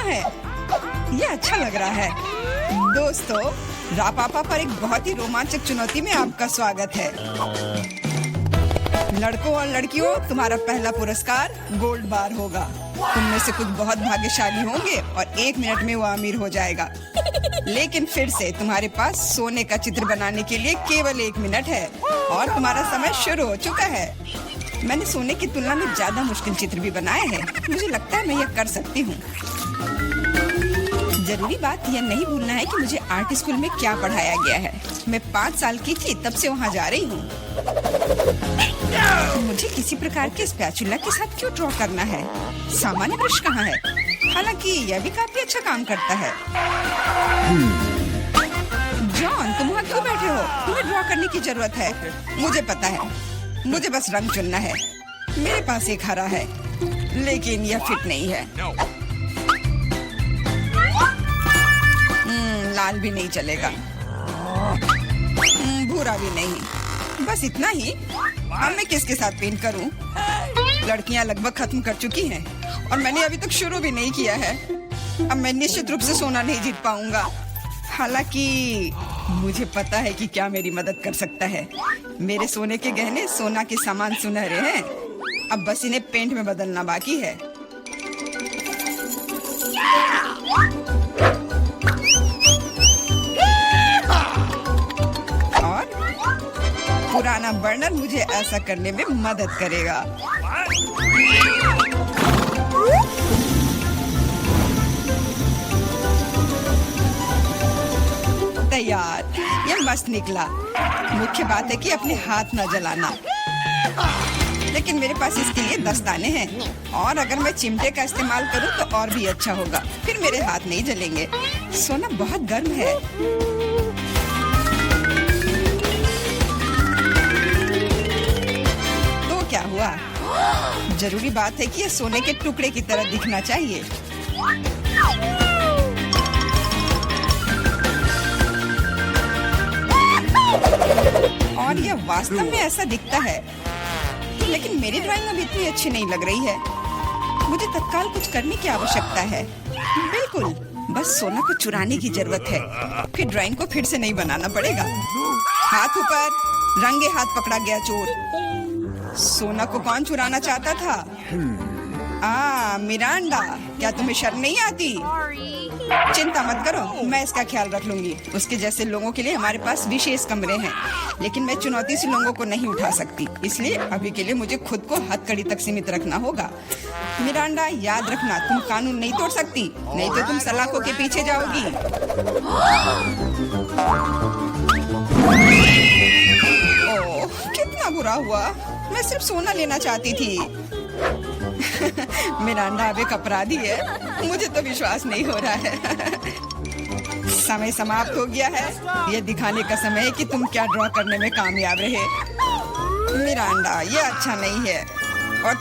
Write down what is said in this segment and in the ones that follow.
है। ये अच्छा लग रहा है। दोस्तों, रापापा पर एक बहुत ही रोमांचक चुनौती में आपका स्वागत है। लड़कों और लड़कियों, तुम्हारा पहला पुरस्कार गोल्ड बार होगा। तुम में से कुछ बहुत भाग्यशाली होंगे और 1 मिनट में वो अमीर हो जाएगा। लेकिन फिर से तुम्हारे पास सोने का चित्र बनाने के लिए केवल 1 मिनट है और तुम्हारा समय शुरू हो चुका है। मैंने सोने की तुलना में ज्यादा मुश्किल चित्र भी बनाए हैं। मुझे लगता है मैं यह कर सकती हूँ। जरूरी बात यह नहीं भूलना है कि मुझे आर्ट स्कूल में क्या पढ़ाया गया है। मैं 5 साल की थी तब से वहाँ जा रही हूँ। मुझे किसी प्रकार के स्पैचुला के साथ क्यों ड्रॉ करना है? सामान्य ब्रश कहाँ है? हालांकि यह भी काफी अच्छा काम करता है। जॉन, तुम वहाँ क्यों बैठे हो? तुम्हें ड्रॉ करने की जरूरत है। मुझे पता है, मुझे बस रंग चुनना है। मेरे पास एक हरा है, लेकिन यह फिट नहीं है। लाल भी नहीं चलेगा, भूरा भी नहीं। बस इतना ही। अब मैं किसके साथ पेंट करूं? लड़कियां लगभग खत्म कर चुकी हैं और मैंने अभी तक शुरू भी नहीं किया है। अब मैं निश्चित रूप से सोना नहीं जीत पाऊंगा। हालांकि मुझे पता है कि क्या मेरी मदद कर सकता है। मेरे सोने के गहने सोना के समान सुनहरे हैं। अब बस इन्हें पेंट में बदलना बाकी है। और पुराना बर्नर मुझे ऐसा करने में मदद करेगा। तैयार। यह मस्त निकला। मुख्य बात है कि अपने हाथ न जलाना। लेकिन मेरे पास इसके लिए दस्ताने हैं और अगर मैं चिमटे का इस्तेमाल करूं तो और भी अच्छा होगा। फिर मेरे हाथ नहीं जलेंगे। सोना बहुत गर्म है। तो क्या हुआ? जरूरी बात है कि यह सोने के टुकड़े की तरह दिखना चाहिए। और यह वास्तव में ऐसा दिखता है। लेकिन मेरी ड्राइंग अभी इतनी अच्छी नहीं लग रही है। मुझे तत्काल कुछ करने की आवश्यकता है। बिल्कुल, बस सोना को चुराने की जरूरत है। फिर ड्राइंग को फिर से नहीं बनाना पड़ेगा। हाथ ऊपर, रंगे हाथ पकड़ा गया चोर। सोना को कौन चुराना चाहता था? मिरांडा, क्या तुम्हें शर्म नहीं आती? चिंता मत करो, मैं इसका ख्याल रख लूंगी। उसके जैसे लोगों के लिए हमारे पास विशेष कमरे हैं। लेकिन मैं चुनौती से लोगों को नहीं उठा सकती, इसलिए अभी के लिए मुझे खुद को हथकड़ी तक सीमित रखना होगा। मिरांडा, याद रखना, तुम कानून नहीं तोड़ सकती, नहीं तो तुम सलाखों के पीछे जाओगी। ओह, कितना बुरा हुआ। मैं सिर्फ सोना लेना चाहती थी। मिरांडा अब एक अपराधी है। मुझे तो विश्वास नहीं हो रहा है। समय समाप्त हो गया है। यह दिखाने का समय है कि तुम क्या ड्रॉ करने में कामयाब रहे। मिरांडा, यह अच्छा नहीं है और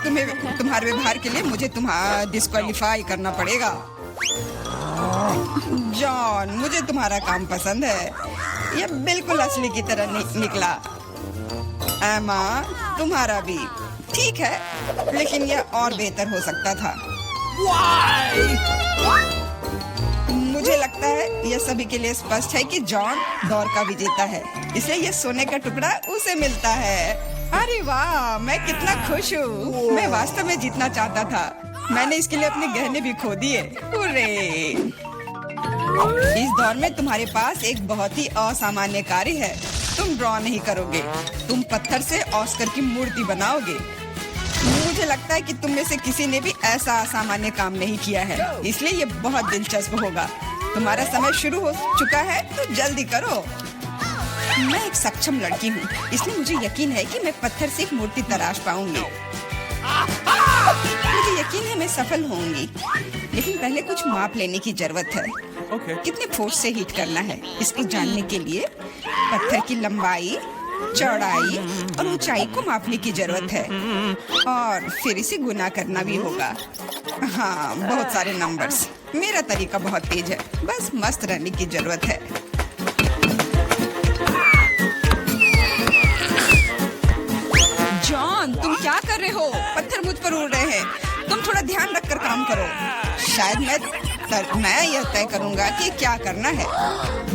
तुम्हारे व्यवहार के लिए मुझे तुम्हारा डिस्क्वालीफाई करना पड़ेगा। जॉन, मुझे तुम्हारा काम पसंद है। यह बिल्कुल असली की तरह निकला। एमा, तुम्हारा भी ठीक है, लेकिन यह और बेहतर हो सकता था। मुझे लगता है यह सभी के लिए स्पष्ट है कि जॉन दौर का विजेता है, इसलिए यह सोने का टुकड़ा उसे मिलता है। अरे वाह, मैं कितना खुश हूँ। मैं वास्तव में जीतना चाहता था। मैंने इसके लिए अपने गहने भी खो दिए। हुर्रे! इस दौर में तुम्हारे पास एक बहुत ही असामान्य कार्य है। तुम ड्रॉ नहीं करोगे, तुम पत्थर से ऑस्कर की मूर्ति बनाओगे। मुझे लगता है कि तुम में से किसी ने भी ऐसा असामान्य काम नहीं किया है, इसलिए ये बहुत दिलचस्प होगा। तुम्हारा समय शुरू हो चुका है, तो जल्दी करो। मैं एक सक्षम लड़की हूँ, इसलिए मुझे यकीन है कि मैं पत्थर से एक मूर्ति तराश पाऊंगी। मुझे यकीन है मैं सफल होंगी, लेकिन पहले कुछ माप लेने की जरूरत है। कितने फोर्स से हीट करना है, इसको जानने के लिए पत्थर की लंबाई, चौड़ाई और ऊंचाई को मापने की जरूरत है और फिर इसे गुना करना भी होगा। हाँ, बहुत सारे नंबर्स। मेरा तरीका बहुत तेज है, बस मस्त रहने की जरूरत है। जॉन, तुम क्या कर रहे हो? पत्थर मुझ पर उड़ रहे हैं। तुम थोड़ा ध्यान रखकर काम करो। शायद मैं यह तय करूंगा कि क्या करना है।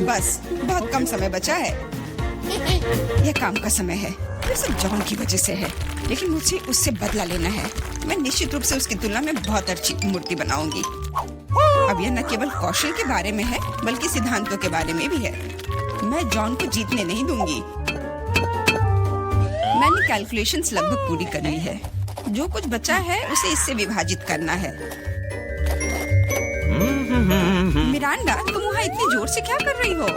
बस बहुत कम समय बचा है। यह काम का समय है। ये सब जॉन की वजह से है, लेकिन मुझे उससे बदला लेना है। मैं निश्चित रूप से उसकी तुलना में बहुत अच्छी मूर्ति बनाऊंगी। अब यह न केवल कौशल के बारे में है, बल्कि सिद्धांतों के बारे में भी है। मैं जॉन को जीतने नहीं दूंगी। मैंने कैलकुलेशंस लगभग पूरी कर ली है। जो कुछ बचा है उसे इससे विभाजित करना है। मिरांडा, तुम वहाँ इतनी जोर से क्या कर रही हो?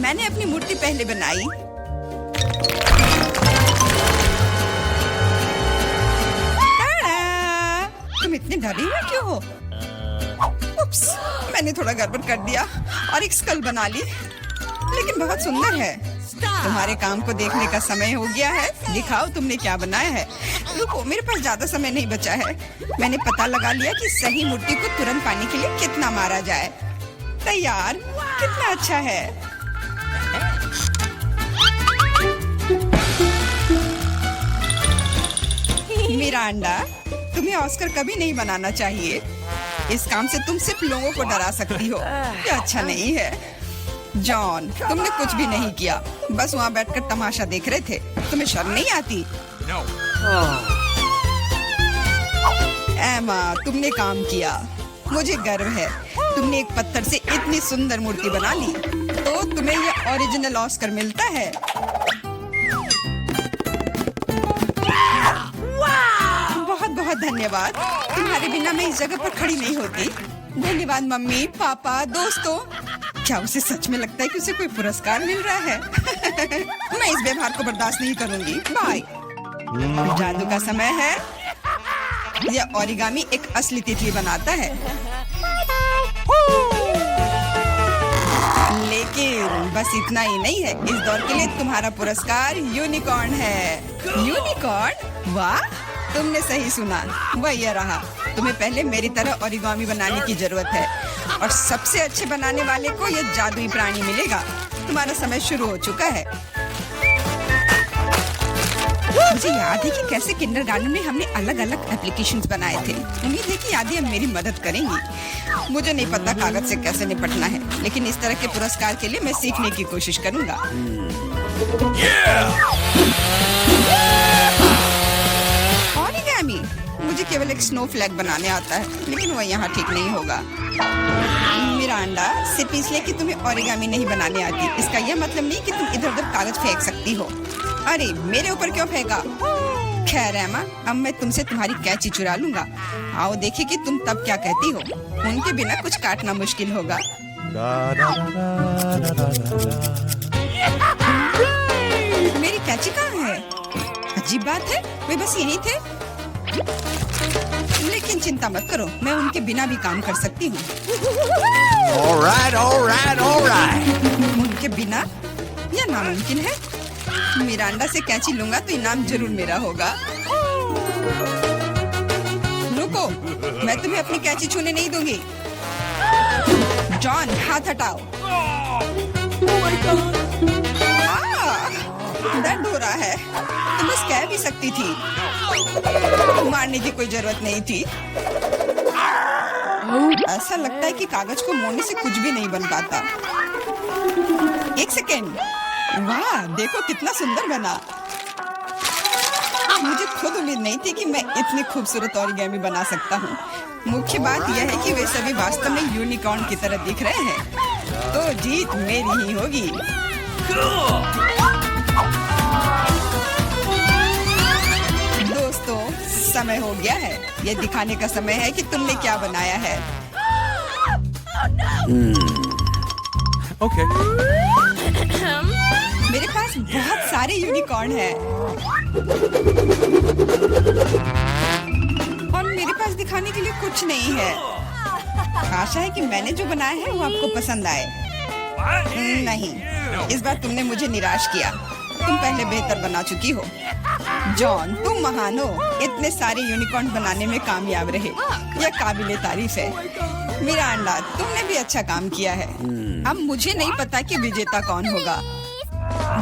मैंने अपनी मूर्ति पहले बनाई। तुम इतने डरे हुए क्यों हो? उप्स, मैंने थोड़ा गड़बड़ कर दिया और एक स्कल बना ली, लेकिन बहुत सुंदर है। तुम्हारे काम को देखने का समय हो गया है। दिखाओ तुमने क्या बनाया है। रुको, मेरे पास ज्यादा समय नहीं बचा है। मैंने पता लगा लिया कि सही मूर्ति को तुरंत पाने के लिए कितना मारा जाए। तैयार? कितना अच्छा है। मिरांडा, तुम्हें ऑस्कर कभी नहीं बनाना चाहिए। इस काम से तुम सिर्फ लोगों को डरा सकती हो। यह अच्छा नहीं है। जॉन, तुमने कुछ भी नहीं किया, बस वहाँ बैठकर तमाशा देख रहे थे। तुम्हें शर्म नहीं आती? एमा, तुमने काम किया। मुझे गर्व है। तुमने एक पत्थर से इतनी सुंदर मूर्ति बना ली, तो तुम्हें यह ओरिजिनल ऑस्कर मिलता है। बहुत बहुत धन्यवाद। तुम्हारे बिना मैं इस जगह पर खड़ी नहीं होती। धन्यवाद मम्मी, पापा, दोस्तों। क्या उसे सच में लगता है कि उसे कोई पुरस्कार मिल रहा है? मैं इस व्यवहार को बर्दाश्त नहीं करूंगी। बाय। जादू का समय है। यह ओरिगामी एक असली तितली बनाता है, लेकिन बस इतना ही नहीं है। इस दौर के लिए तुम्हारा पुरस्कार यूनिकॉर्न है। यूनिकॉर्न? वाह, तुमने सही सुना। वह यह रहा। तुम्हें पहले मेरी तरह ओरिगामी बनाने की जरूरत है, और सबसे अच्छे बनाने वाले को यह जादुई प्राणी मिलेगा। तुम्हारा समय शुरू हो चुका है। मुझे याद है कि कैसे किंडरगार्टन में हमने अलग अलग एप्लीकेशंस बनाए थे। उम्मीद है कि यादें अब मेरी मदद करेंगी। मुझे नहीं पता कागज से कैसे निपटना है, लेकिन इस तरह के पुरस्कार के लिए मैं सीखने की कोशिश करूंगा। ओरिगामी, मुझे केवल एक स्नो फ्लैग बनाने आता है, लेकिन वह यहाँ ठीक नहीं होगा। मिरांडा, सिर्फ इसलिए कि तुम्हें ओरिगामी नहीं बनाने आती, इसका यह मतलब नहीं कि तुम इधर उधर कागज फेंक सकती हो। अरे, मेरे ऊपर क्यों फेंका? खैर एमा, अब मैं तुमसे तुम्हारी कैंची चुरा लूंगा। आओ देखें कि तुम तब क्या कहती हो। उनके बिना कुछ काटना मुश्किल होगा। मेरी कैंची कहाँ है? अजीब बात है, वे बस यहीं थे। लेकिन चिंता मत करो, मैं उनके बिना भी काम कर सकती हूँ। उनके बिना? यह नामुमकिन है। मिरांडा से कैंची लूंगा तो इनाम जरूर मेरा होगा। रुको, मैं तुम्हें अपनी कैंची छूने नहीं दूंगी। जॉन, हाथ हटाओ। दर्द हो रहा है। तुम बस कह भी सकती थी। मारने की कोई जरूरत नहीं थी। ऐसा लगता है कि कागज को मोड़ने से कुछ भी नहीं बन पाता। एक सेकेंड। वाह, देखो कितना सुंदर बना। मुझे खुद उम्मीद नहीं थी कि मैं इतनी खूबसूरत ओरिगामी बना सकता हूँ। मुख्य बात यह है कि वे सभी वास्तव में यूनिकॉर्न की तरह दिख रहे हैं, तो जीत मेरी ही होगी। दोस्तों, समय हो गया है। यह दिखाने का समय है कि तुमने क्या बनाया है। ओके। मेरे पास बहुत सारे यूनिकॉर्न हैं, और मेरे पास दिखाने के लिए कुछ नहीं है। आशा है कि मैंने जो बनाया है वो आपको पसंद आए। नहीं, इस बार तुमने मुझे निराश किया। तुम पहले बेहतर बना चुकी हो। जॉन, तुम महान हो। इतने सारे यूनिकॉर्न बनाने में कामयाब रहे, यह काबिले तारीफ है। मिरांडा, तुमने भी अच्छा काम किया है। अब मुझे नहीं पता कि विजेता कौन होगा।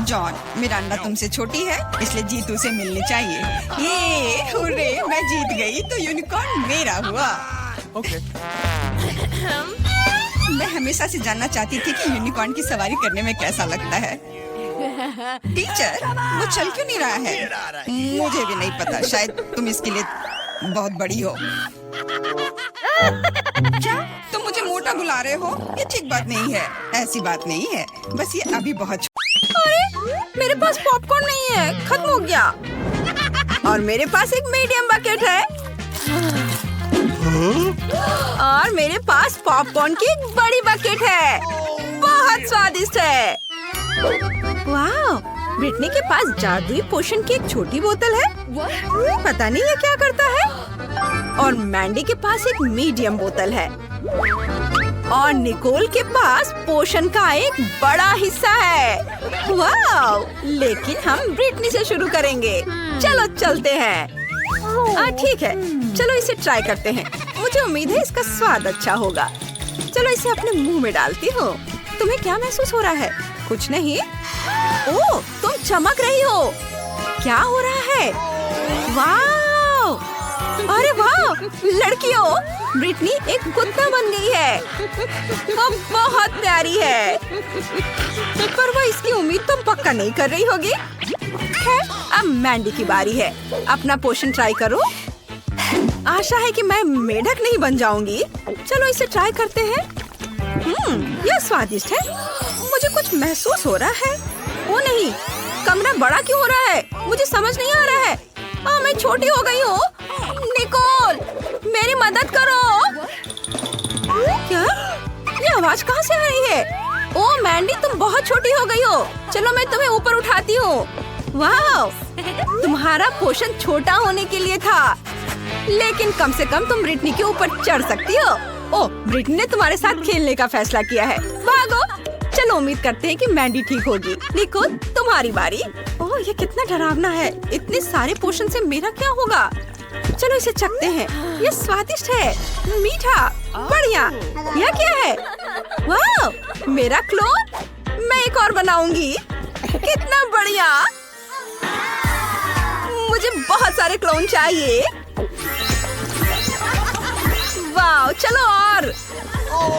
जॉन, मिरांडा तुमसे छोटी है, इसलिए जीतू से मिलनी चाहिए। ये हुर्रे, मैं जीत गई तो यूनिकॉर्न मेरा हुआ। ओके। मैं हमेशा से जानना चाहती थी कि यूनिकॉर्न की सवारी करने में कैसा लगता है। टीचर, वो चल क्यों नहीं रहा है? मुझे भी नहीं पता, शायद तुम इसके लिए बहुत बड़ी हो। क्या तुम मुझे मोटा बुला रहे हो? ये ठीक बात नहीं है। ऐसी बात नहीं है, बस ये अभी बहुत। अरे, मेरे पास पॉपकॉर्न नहीं है, खत्म हो गया। और मेरे पास एक मीडियम बकेट है। और मेरे पास पॉपकॉर्न की एक बड़ी बकेट है, बहुत स्वादिष्ट है। वाह, ब्रिटनी के पास जादुई पोशन की एक छोटी बोतल है। पता नहीं ये क्या करता है। और मैंडी के पास एक मीडियम बोतल है। और निकोल के पास पोशन का एक बड़ा हिस्सा है। वाह, लेकिन हम ब्रिटनी से शुरू करेंगे। चलो चलते हैं। ठीक है, चलो इसे ट्राई करते हैं। मुझे उम्मीद है इसका स्वाद अच्छा होगा। चलो इसे अपने मुंह में डालती हूँ। तुम्हें क्या महसूस हो रहा है? कुछ नहीं। ओह, तुम चमक रही हो। क्या हो रहा है? वाह, अरे वाह, लड़कियों, ब्रिटनी एक कुत्ता बन गई है। वो बहुत प्यारी है, पर वो इसकी उम्मीद तुम पक्का नहीं कर रही होगी। खैर, अब मैंडी की बारी है। अपना पोशन ट्राई करो। आशा है कि मैं मेढक नहीं बन जाऊंगी। चलो इसे ट्राई करते हैं। यह स्वादिष्ट है। मुझे कुछ महसूस हो रहा है। ओ नहीं, कमरा बड़ा क्यों हो रहा है? मुझे समझ नहीं आ रहा है। मैं छोटी हो गई हूँ। निकोल, मेरी मदद करो। क्या? ये आवाज कहाँ से आ रही है? ओ मैंडी, तुम बहुत छोटी हो गई हो। चलो मैं तुम्हें ऊपर उठाती हूँ। वाह, तुम्हारा पोषण छोटा होने के लिए था, लेकिन कम से कम तुम ब्रिटनी के ऊपर चढ़ सकती हो। ओह, ब्रिटनी ने तुम्हारे साथ खेलने का फैसला किया है। भागो। चलो उम्मीद करते हैं कि मैंडी ठीक होगी। निको, तुम्हारी बारी। ओह, ये कितना डरावना है। इतने सारे पोषण से मेरा क्या होगा? चलो इसे चखते हैं। ये स्वादिष्ट है, मीठा, बढ़िया। यह क्या है? वाह, मेरा क्लोन। मैं एक और बनाऊंगी। कितना बढ़िया। मुझे बहुत सारे क्लोन चाहिए। वाह, चलो और।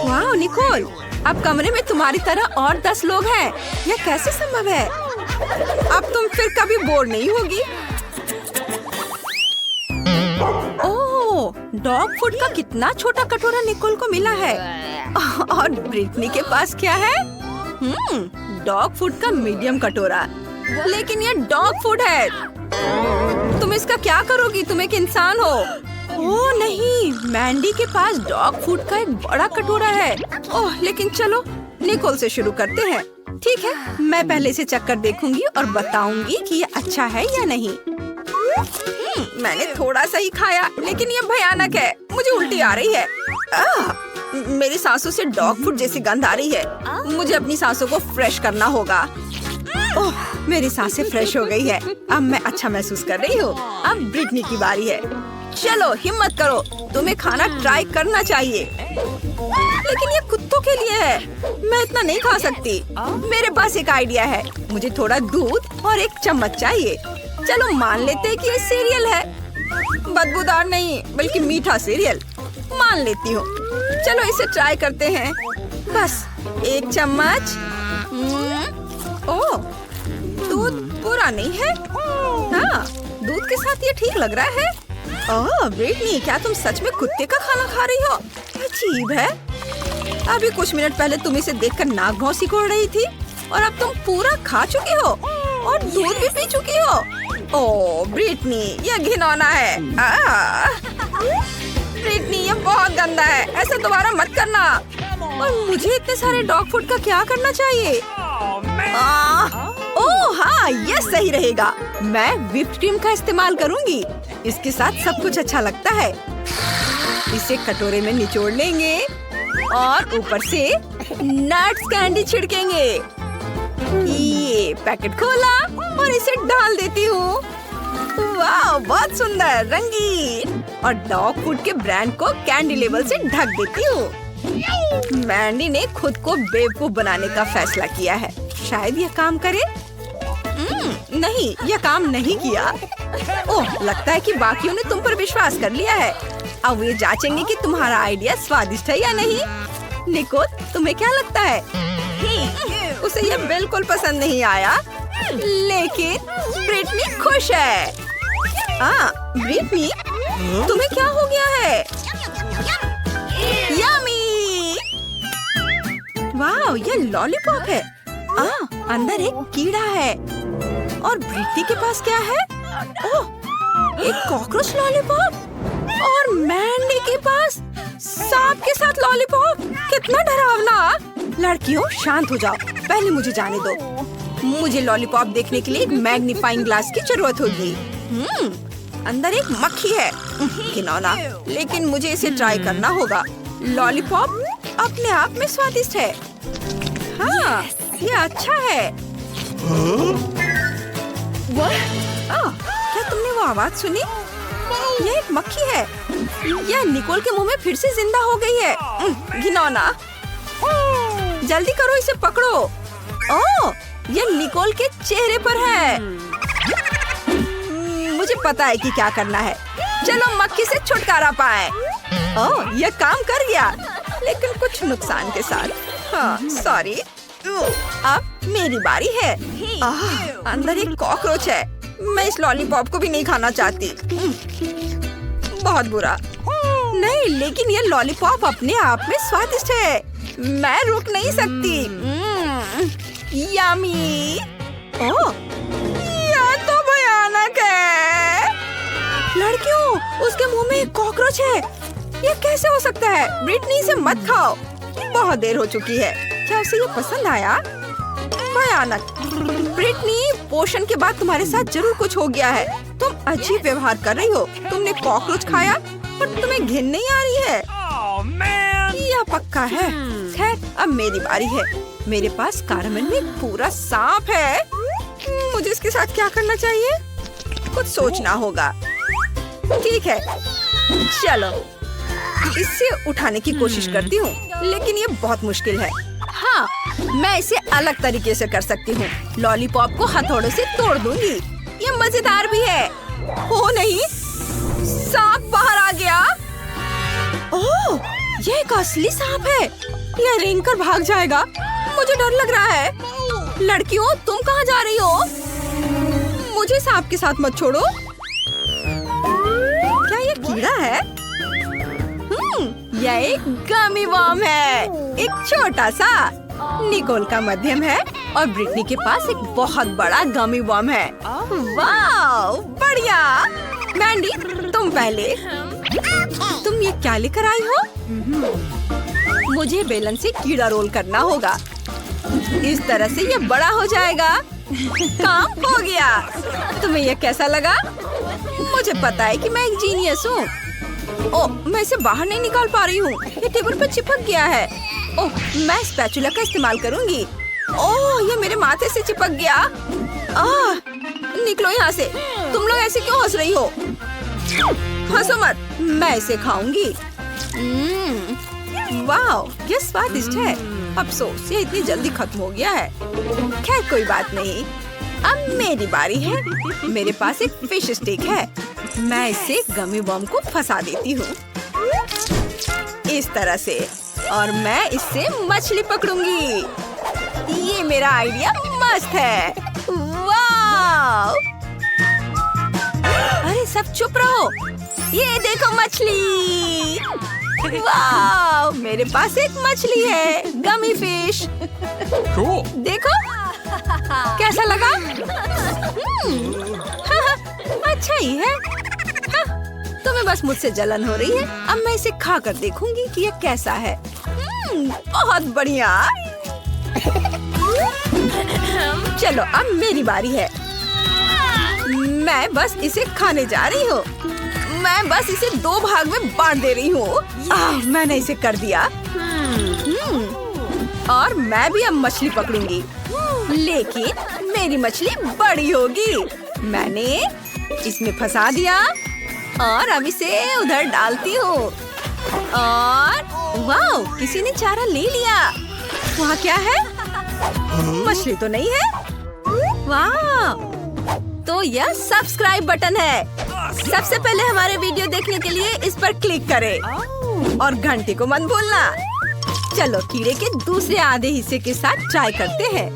वाह निकोल, अब कमरे में तुम्हारी तरह और 10 लोग हैं। यह कैसे संभव है? अब तुम फिर कभी बोर नहीं होगी। ओह, डॉग फूड का कितना छोटा कटोरा निकोल को मिला है। और ब्रिटनी के पास क्या है? डॉग फूड का मीडियम कटोरा। लेकिन ये डॉग फूड है। तुम इसका क्या करोगी? तुम एक इंसान हो। ओह नहीं, मैंडी के पास डॉग फूड का एक बड़ा कटोरा है। ओह, लेकिन चलो निकोल से शुरू करते हैं। ठीक है, मैं पहले इसे चखकर देखूंगी और बताऊंगी कि ये अच्छा है या नहीं। मैंने थोड़ा सा ही खाया, लेकिन ये भयानक है। मुझे उल्टी आ रही है। मेरी सांसों से डॉग फूड जैसी गंध आ रही है। मुझे अपनी सांसों को फ्रेश करना होगा। ओह, मेरी सांसें फ्रेश हो गई है। अब मैं अच्छा महसूस कर रही हूँ। अब ब्रिटनी की बारी है। चलो हिम्मत करो, तुम्हें खाना ट्राई करना चाहिए। लेकिन ये कुत्तों के लिए है, मैं इतना नहीं खा सकती। मेरे पास एक आइडिया है। मुझे थोड़ा दूध और एक चम्मच चाहिए। चलो मान लेते हैं कि ये सीरियल है। बदबूदार नहीं, बल्कि मीठा सीरियल। मान लेती हूँ। चलो इसे ट्राई करते हैं। बस एक चम्मच। ओह, दूध पूरा नहीं है। हाँ, दूध के साथ ये ठीक लग रहा है। ओह ब्रिटनी, क्या तुम सच में कुत्ते का खाना खा रही हो? अजीब है। अभी कुछ मिनट पहले तुम इसे देखकर नाक भौं सिकोड़ रही थी, और अब तुम पूरा खा चुकी हो और दूध भी पी चुकी हो। ओह ब्रिटनी, यह घिनौना है। ब्रिटनी, ये बहुत गंदा है। ऐसा दोबारा मत करना। और मुझे इतने सारे डॉग फूड का क्या करना चाहिए? ओह हाँ, ये सही रहेगा। मैं व्हिप्ड क्रीम का इस्तेमाल करूंगी। इसके साथ सब कुछ अच्छा लगता है। इसे कटोरे में निचोड़ लेंगे और ऊपर से नट्स कैंडी छिड़केंगे। ये पैकेट खोला और इसे डाल देती हूँ। वाह, बहुत सुंदर, रंगीन। और डॉग फूड के ब्रांड को कैंडी लेबल से ढक देती हूँ। मैंडी ने खुद को बेवकूफ बनाने का फैसला किया है। शायद यह काम करे। नहीं, यह काम नहीं किया। ओह, लगता है कि बाकियों ने तुम पर विश्वास कर लिया है। अब वे जांचेंगे कि तुम्हारा आइडिया स्वादिष्ट है या नहीं। निको, तुम्हें क्या लगता है? उसे यह बिल्कुल पसंद नहीं आया, लेकिन ब्रिटनी खुश है। ब्रिटनी, तुम्हें क्या हो गया है? यम्मी! वाह, ये लॉलीपॉप है। अंदर एक कीड़ा है। और ब्रिटनी के पास क्या है? ओह, एक कॉकरोच लॉलीपॉप। और मैंडी के पास सांप के साथ लॉलीपॉप। कितना डरावना। लड़कियों, शांत हो जाओ, पहले मुझे जाने दो। मुझे लॉलीपॉप देखने के लिए एक मैग्नीफाइंग ग्लास की जरूरत होगी। अंदर एक मक्खी है। घिनौना, लेकिन मुझे इसे ट्राई करना होगा। लॉलीपॉप अपने आप में स्वादिष्ट है। हाँ, ये अच्छा है। क्या तुमने वो आवाज सुनी? ये एक मक्खी है। यह निकोल के मुंह में फिर से जिंदा हो गई है। घिनौना, जल्दी करो, इसे पकड़ो। ओह, ये निकोल के चेहरे पर है। मुझे पता है कि क्या करना है। चलो मक्खी से छुटकारा पाए। ओह, ये काम कर गया, लेकिन कुछ नुकसान के साथ। हाँ, सॉरी। अब मेरी बारी है। अंदर एक कॉकरोच है। मैं इस लॉलीपॉप को भी नहीं खाना चाहती। बहुत बुरा। नहीं, लेकिन ये लॉलीपॉप अपने आप में स्वादिष्ट है। मैं रुक नहीं सकती। यम्मी! ओह, यह तो भयानक है। लड़कियों, उसके मुंह में एक कॉकरोच है। ये कैसे हो सकता है? ब्रिटनी, इसे मत खाओ। बहुत देर हो चुकी है। क्या उसे ये पसंद आया? भयानक। ब्रिटनी, पोषण के बाद तुम्हारे साथ जरूर कुछ हो गया है। तुम अजीब व्यवहार कर रही हो। तुमने कॉकरोच खाया, पर तुम्हें घिन नहीं आ रही है। यह पक्का है। खैर, अब मेरी बारी है। मेरे पास कारमेन में एक पूरा सांप है। मुझे इसके साथ क्या करना चाहिए? कुछ सोचना होगा। ठीक है, चलो इसे उठाने की कोशिश करती हूँ, लेकिन ये बहुत मुश्किल है। हाँ, मैं इसे अलग तरीके से कर सकती हूँ। लॉलीपॉप को हथौड़े से तोड़ दूंगी। ये मजेदार भी है। हो नहीं, सांप बाहर आ गया। ओह, ये एक असली सांप है। यह रेंग कर भाग जाएगा। मुझे डर लग रहा है। लड़कियों, तुम कहाँ जा रही हो? मुझे सांप के साथ मत छोड़ो। क्या ये कीड़ा है? यह एक गमी वर्म है। एक छोटा सा। निकोल का मध्यम है और ब्रिटनी के पास एक बहुत बड़ा गमी वर्म है। वाह, बढ़िया। मैंडी, तुम पहले। तुम ये क्या लेकर आई हो? मुझे बेलन से कीड़ा रोल करना होगा। इस तरह से ये बड़ा हो जाएगा। काम हो गया। तुम्हें ये कैसा लगा? मुझे पता है कि मैं एक जीनियस हूँ। ओह, मैं इसे बाहर नहीं निकाल पा रही हूँ। ये टेबल पर चिपक गया है। ओह, मैं स्पैचुला का इस्तेमाल करूँगी। ओह, ये मेरे माथे से चिपक गया। निकलो यहाँ से। तुम लोग ऐसे क्यों हंस रही हो? हंसो मत, मैं इसे खाऊंगी। वाह, ये स्वादिष्ट है। अफसोस, ये इतनी जल्दी खत्म हो गया है। खैर, कोई बात नहीं। अब मेरी बारी है। मेरे पास एक फिश स्टिक है। मैं इसे गमी वर्म को फंसा देती हूँ इस तरह से, और मैं इससे मछली पकड़ूंगी। ये मेरा आइडिया मस्त है। वाह! अरे सब चुप रहो। ये देखो मछली। वाह! मेरे पास एक मछली है, गमी फिश। देखो कैसा लगा? अच्छा ही है। तुम्हें बस मुझसे जलन हो रही है। अब मैं इसे खा कर देखूंगी कि ये कैसा है। बहुत बढ़िया। चलो, अब मेरी बारी है। मैं बस इसे खाने जा रही हूँ। मैं बस इसे 2 भाग में बांट दे रही हूँ। मैंने इसे कर दिया। और मैं भी अब मछली पकड़ूंगी, लेकिन मेरी मछली बड़ी होगी। मैंने इसमें फंसा दिया और अब इसे उधर डालती हूँ। और वाह, किसी ने चारा ले लिया। वहाँ क्या है? मछली तो नहीं है। वाह, तो यह सब्सक्राइब बटन है। सबसे पहले हमारे वीडियो देखने के लिए इस पर क्लिक करें और घंटी को मत भूलना। चलो कीड़े के दूसरे आधे हिस्से के साथ ट्राई करते हैं।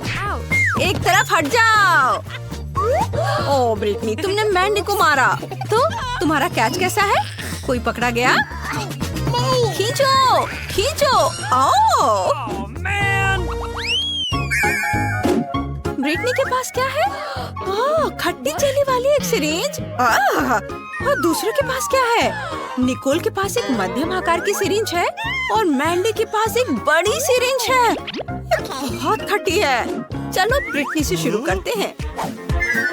एक तरफ हट जाओ। ओ ब्रिटनी, तुमने मैंडी को मारा। तो तुम्हारा कैच कैसा है? कोई पकड़ा गया? खींचो खींचो। ओह ब्रिटनी के पास क्या है? ओह, खट्टी चेली वाली एक सिरिंज। और दूसरे के पास क्या है? निकोल के पास एक मध्यम आकार की सिरिंज है और मैंडी के पास एक बड़ी सिरिंज है। ये बहुत खट्टी है। चलो ब्रिटनी से शुरू करते हैं।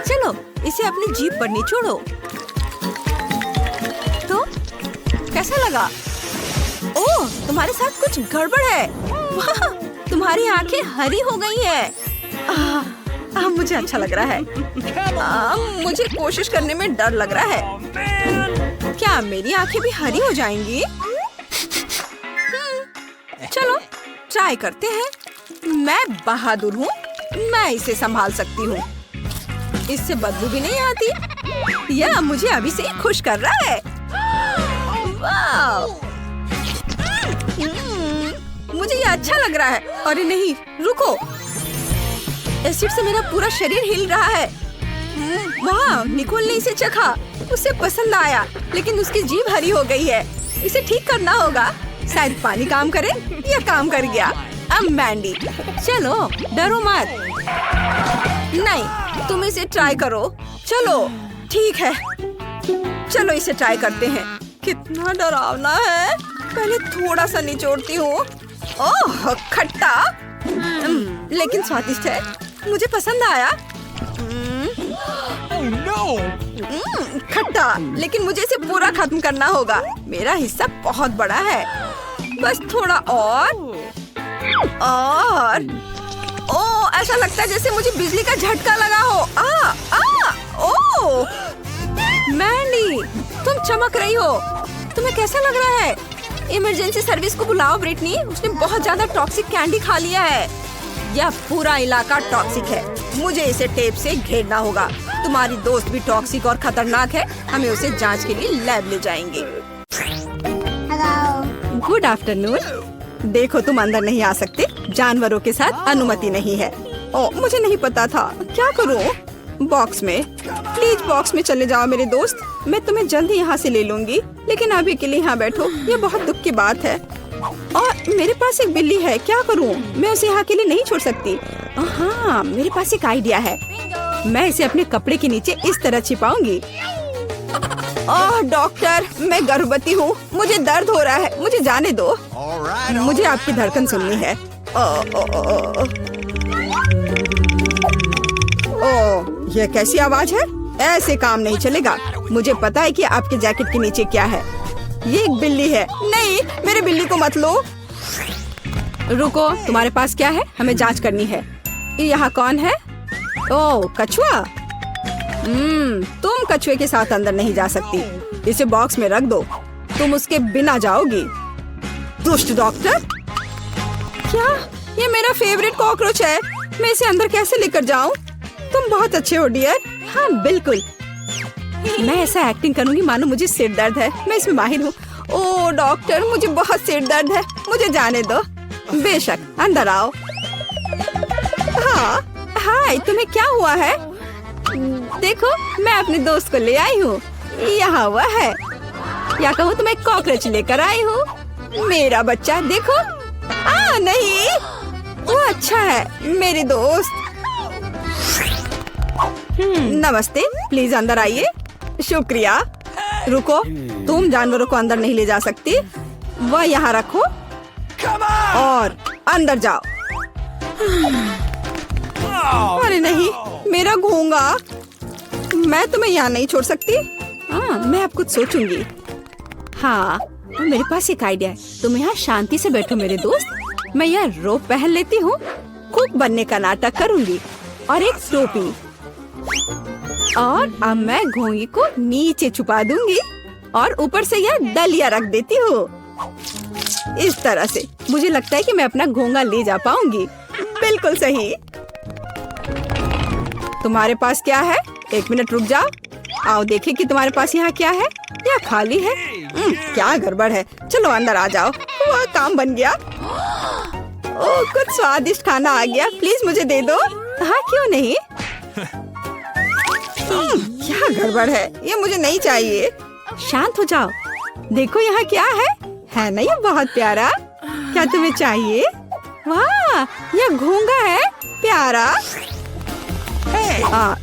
चलो इसे अपनी जीभ पर निचोड़ो। तो कैसा लगा? ओह, तुम्हारे साथ कुछ गड़बड़ है। वाह, तुम्हारी आंखें हरी हो गई हैं। मुझे अच्छा लग रहा है। मुझे कोशिश करने में डर लग रहा है। क्या मेरी आंखें भी हरी हो जाएंगी? चलो ट्राई करते हैं। मैं बहादुर हूँ, मैं इसे संभाल सकती हूँ। इससे बदबू भी नहीं आती। यह मुझे अभी से ही खुश कर रहा है। वाह, मुझे ये अच्छा लग रहा है। अरे नहीं, रुको, एसिड से मेरा पूरा शरीर हिल रहा है। वाह, निकोल ने इसे चखा, उसे पसंद आया, लेकिन उसकी जीभ हरी हो गई है। इसे ठीक करना होगा। शायद पानी काम करे। यह काम कर गया। अब मैंडी, चलो डरो मत। नहीं, तुम इसे ट्राई करो। चलो ठीक है, चलो इसे ट्राई करते हैं। कितना डरावना है। पहले थोड़ा सा निचोड़ती हूँ। ओह खट्टा, लेकिन स्वादिष्ट है। मुझे पसंद आया। खट्टा, लेकिन मुझे इसे पूरा खत्म करना होगा। मेरा हिस्सा बहुत बड़ा है। बस थोड़ा और। ओह, ऐसा लगता है जैसे मुझे बिजली का झटका लगा हो। ओह मैंडी, तुम चमक रही हो। तुम्हें कैसा लग रहा है? इमरजेंसी सर्विस को बुलाओ ब्रिटनी, उसने बहुत ज्यादा टॉक्सिक कैंडी खा लिया है। यह पूरा इलाका टॉक्सिक है। मुझे इसे टेप से घेरना होगा। तुम्हारी दोस्त भी टॉक्सिक और खतरनाक है। हमें उसे जांच के लिए लैब ले जाएंगे। Good afternoon. देखो, तुम अंदर नहीं आ सकते। जानवरों के साथ अनुमति नहीं है। ओह, मुझे नहीं पता था। क्या करूं? बॉक्स में, प्लीज बॉक्स में चले जाओ मेरे दोस्त। मैं तुम्हें जल्द ही यहाँ से ले लूंगी, लेकिन अभी के लिए यहाँ बैठो। ये बहुत दुख की बात है। और मेरे पास एक बिल्ली है, क्या करूं? मैं उसे यहाँ के लिए नहीं छोड़ सकती। हाँ, मेरे पास एक आइडिया है। मैं इसे अपने कपड़े के नीचे इस तरह छिपाऊंगी। ओह डॉक्टर, मैं गर्भवती हूँ। मुझे दर्द हो रहा है, मुझे जाने दो। मुझे आपकी धड़कन सुननी है। ओह, यह कैसी आवाज है? ऐसे काम नहीं चलेगा। मुझे पता है कि आपके जैकेट के नीचे क्या है। ये एक बिल्ली है। नहीं, मेरे बिल्ली को मत लो। रुको, तुम्हारे पास क्या है? हमें जांच करनी है। यहाँ कौन है? ओह, कछुआ। तुम कछुए के साथ अंदर नहीं जा सकती। इसे बॉक्स में रख दो। तुम उसके बिना जाओगी। दुष्ट डॉक्टर। क्या? ये मेरा फेवरेट कॉकरोच है। मैं इसे अंदर कैसे लेकर जाऊं? तुम बहुत अच्छे हो डियर। हाँ बिल्कुल, मैं ऐसा एक्टिंग करूंगी मानो मुझे सिर दर्द है। मैं इसमें माहिर हूँ। ओह डॉक्टर, मुझे बहुत सिर दर्द है। मुझे जाने दो। बेशक, अंदर आओ। हाँ, हाय, तुम्हें क्या हुआ है? देखो, मैं अपने दोस्त को ले आई हूँ। यहाँ हुआ है, या कहूँ तो मैं कॉकरोच लेकर आई हूँ। मेरा बच्चा देखो। नहीं, वो अच्छा है मेरे दोस्त। नमस्ते, प्लीज अंदर आइए। शुक्रिया। रुको, तुम जानवरों को अंदर नहीं ले जा सकती। वह यहाँ रखो और अंदर जाओ। अरे नहीं, मेरा घोंगा। मैं तुम्हें यहाँ नहीं छोड़ सकती। हाँ, मैं अब कुछ सोचूंगी। हाँ, मेरे पास एक आइडिया है। तुम यहाँ शांति से बैठो मेरे दोस्त। मैं यह रोप पहन लेती हूँ, कुक बनने का नाटक करूंगी और एक टोपी। और अब मैं घोंगी को नीचे छुपा दूंगी और ऊपर से यह डलिया रख देती हूँ। इस तरह से मुझे लगता है कि मैं अपना घोंगा ले जा पाऊंगी। बिल्कुल सही। तुम्हारे पास क्या है? 1 मिनट रुक जाओ। आओ देखें कि तुम्हारे पास यहाँ क्या है। यह खाली है। क्या गड़बड़ है। चलो अंदर आ जाओ। वह काम बन गया। ओह, कुछ स्वादिष्ट खाना आ गया। प्लीज मुझे दे दो। हाँ क्यों नहीं। क्या गड़बड़ है। ये मुझे नहीं चाहिए। शांत हो जाओ। देखो यहाँ क्या है ना ये बहुत प्यारा। क्या तुम्हें चाहिए? वाह, यह घोंगा है। प्यारा।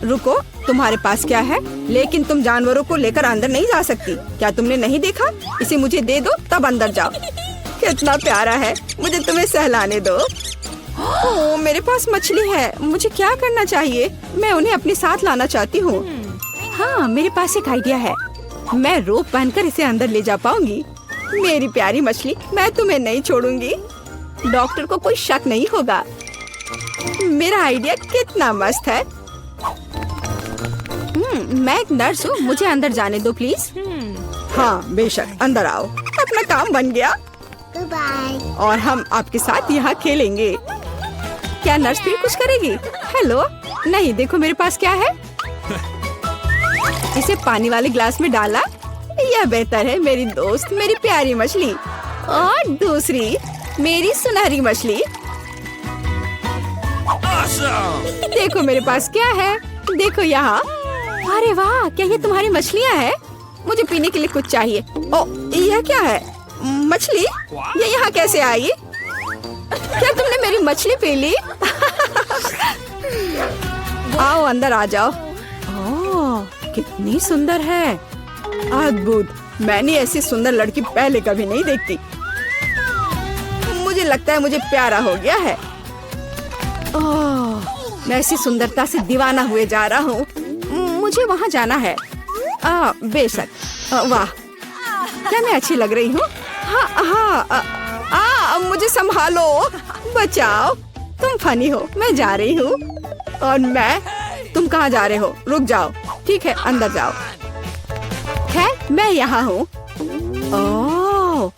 रुको, तुम्हारे पास क्या है? लेकिन तुम जानवरों को लेकर अंदर नहीं जा सकती। क्या तुमने नहीं देखा? इसे मुझे दे दो तब अंदर जाओ। कितना प्यारा है। मुझे तुम्हें सहलाने दो। ओह, मेरे पास मछली है। मुझे क्या करना चाहिए? मैं उन्हें अपने साथ लाना चाहती हूँ। हाँ, मेरे पास एक आइडिया है। मैं रोप पहनकर इसे अंदर ले जा पाऊंगी। मेरी प्यारी मछली, मैं तुम्हें नहीं छोड़ूंगी। डॉक्टर को कोई शक नहीं होगा। मेरा आइडिया कितना मस्त है। मैं एक नर्स हूँ। मुझे अंदर जाने दो प्लीज। हाँ बेशक, अंदर आओ। अपना काम बन गया। और हम आपके साथ यहाँ खेलेंगे। क्या नर्स फिर कुछ करेगी? हेलो। नहीं, देखो मेरे पास क्या है। इसे पानी वाले ग्लास में डाला। यह बेहतर है मेरी दोस्त, मेरी प्यारी मछली। और दूसरी मेरी सुनहरी मछली। देखो मेरे पास क्या है। देखो यहाँ। अरे वाह, क्या ये तुम्हारी मछलियाँ हैं? मुझे पीने के लिए कुछ चाहिए। ओ, यह क्या है? मछली? ये यहाँ कैसे आई? क्या तुमने मेरी मछली पी ली? आओ अंदर आ जाओ। ओह, कितनी सुंदर है। अद्भुत। मैंने ऐसी सुंदर लड़की पहले कभी नहीं देखती। मुझे लगता है मुझे प्यारा हो गया है। ओह, मैं ऐसी सुंदरता से दीवाना हुए जा रहा हूँ। मुझे वहाँ जाना है। बेशक। वाह, क्या मैं अच्छी लग रही हूँ? हाँ, मुझे संभालो, बचाओ। तुम फनी हो। मैं जा रही हूँ। और मैं? तुम कहाँ जा रहे हो? रुक जाओ। ठीक है, अंदर जाओ। खैर, मैं यहाँ हूँ। ओह,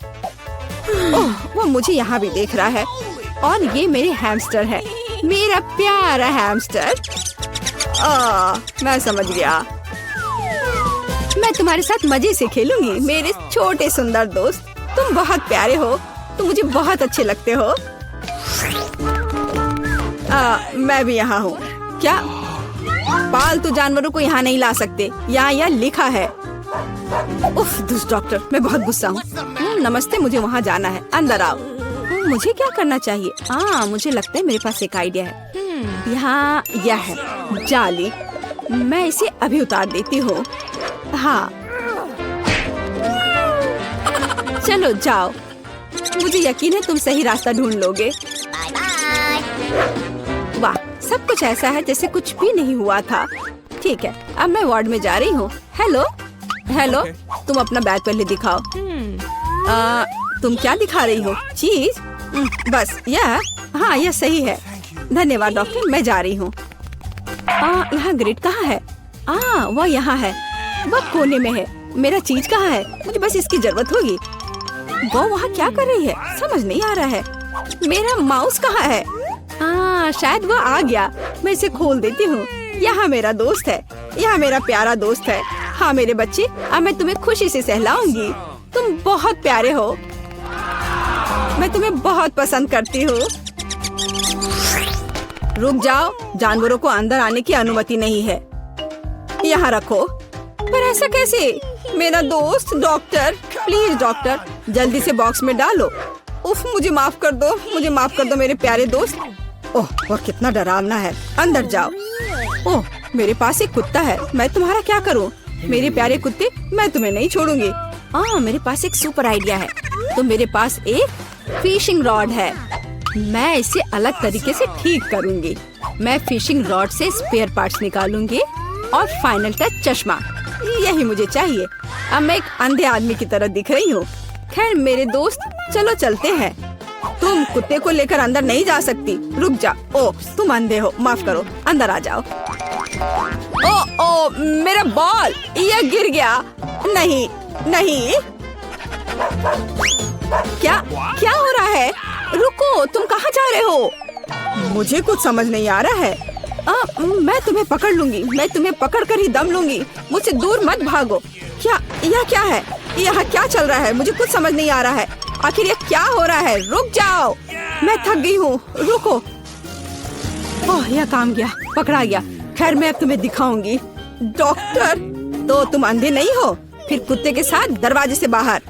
वो मुझे यहाँ भी देख रहा है। और ये मेरे हैमस्टर है। मेरा प्यारा हैमस्टर। मैं समझ गया। मैं तुम्हारे साथ मजे से खेलूंगी, मेरे छोटे सुंदर दोस्त। तुम बहुत प्यारे हो। तुम मुझे बहुत अच्छे लगते हो। मैं भी यहाँ हूँ। क्या? पालतू जानवरों को यहाँ नहीं ला सकते। यहाँ लिखा है। उफ, दुष्ट डॉक्टर, मैं बहुत गुस्सा हूँ। नमस्ते, मुझे वहाँ जाना है। अंदर आओ। मुझे क्या करना चाहिए? मुझे लगता है मेरे पास एक आइडिया है। यहाँ यह है जाली। मैं इसे अभी उतार देती हूँ। हाँ, चलो जाओ। मुझे यकीन है तुम सही रास्ता ढूंढ लोगे। वाह, सब कुछ ऐसा है जैसे कुछ भी नहीं हुआ था। ठीक है, अब मैं वार्ड में जा रही हूँ। हेलो। तुम अपना बैग पहले दिखाओ। तुम क्या दिखा रही हो? चीज? बस यह? हाँ, यह सही है। धन्यवाद डॉक्टर, मैं जा रही हूँ। यहाँ ग्रिड कहाँ है? वह यहाँ है। वह कोने में है। मेरा चीज कहाँ है? मुझे बस इसकी जरूरत होगी। वो वहाँ क्या कर रही है? समझ नहीं आ रहा है। मेरा माउस कहाँ है? शायद वो आ गया। मैं इसे खोल देती हूँ। यहाँ मेरा दोस्त है। यहाँ मेरा प्यारा दोस्त है। हाँ मेरे बच्चे, अब मैं तुम्हें खुशी से सहलाऊंगी। तुम बहुत प्यारे हो। मैं तुम्हें बहुत पसंद करती हूँ। रुक जाओ, जानवरों को अंदर आने की अनुमति नहीं है। यहाँ रखो। पर ऐसा कैसे? मेरा दोस्त डॉक्टर, प्लीज डॉक्टर, जल्दी से बॉक्स में डालो। उफ, मुझे माफ कर दो, मुझे माफ कर दो मेरे प्यारे दोस्त। ओह, वह कितना डरावना है। अंदर जाओ। ओह, मेरे पास एक कुत्ता है। मैं तुम्हारा क्या करूं? मेरे प्यारे कुत्ते, मैं तुम्हें नहीं छोड़ूंगी। मेरे पास एक सुपर आइडिया है। तो मेरे पास एक फिशिंग रॉड है। मैं इसे अलग तरीके से ठीक करूंगी। मैं फिशिंग रॉड से स्पेयर पार्ट्स निकालूंगी और फाइनल टच चश्मा। यही मुझे चाहिए। अब मैं एक अंधे आदमी की तरह दिख रही हूँ। खैर मेरे दोस्त, चलो चलते हैं। तुम कुत्ते को लेकर अंदर नहीं जा सकती। रुक जा। ओह, तुम अंधे हो, माफ करो। अंदर आ जाओ। ओ, मेरा बॉल, यह गिर गया। नहीं। क्या हो रहा है? रुको, तुम कहाँ जा रहे हो? मुझे कुछ समझ नहीं आ रहा है। मैं तुम्हें पकड़ लूंगी, मैं तुम्हें पकड़ कर ही दम लूंगी। मुझसे दूर मत भागो। क्या यह क्या है? यहाँ क्या चल रहा है? मुझे कुछ समझ नहीं आ रहा है। आखिर ये क्या हो रहा है? रुक जाओ, मैं थक गई हूँ, रुको। ओह, यह काम गया, पकड़ा गया। खैर, मैं अब तुम्हें दिखाऊंगी। डॉक्टर, तो तुम अंधे नहीं हो? फिर कुत्ते के साथ दरवाजे से बाहर।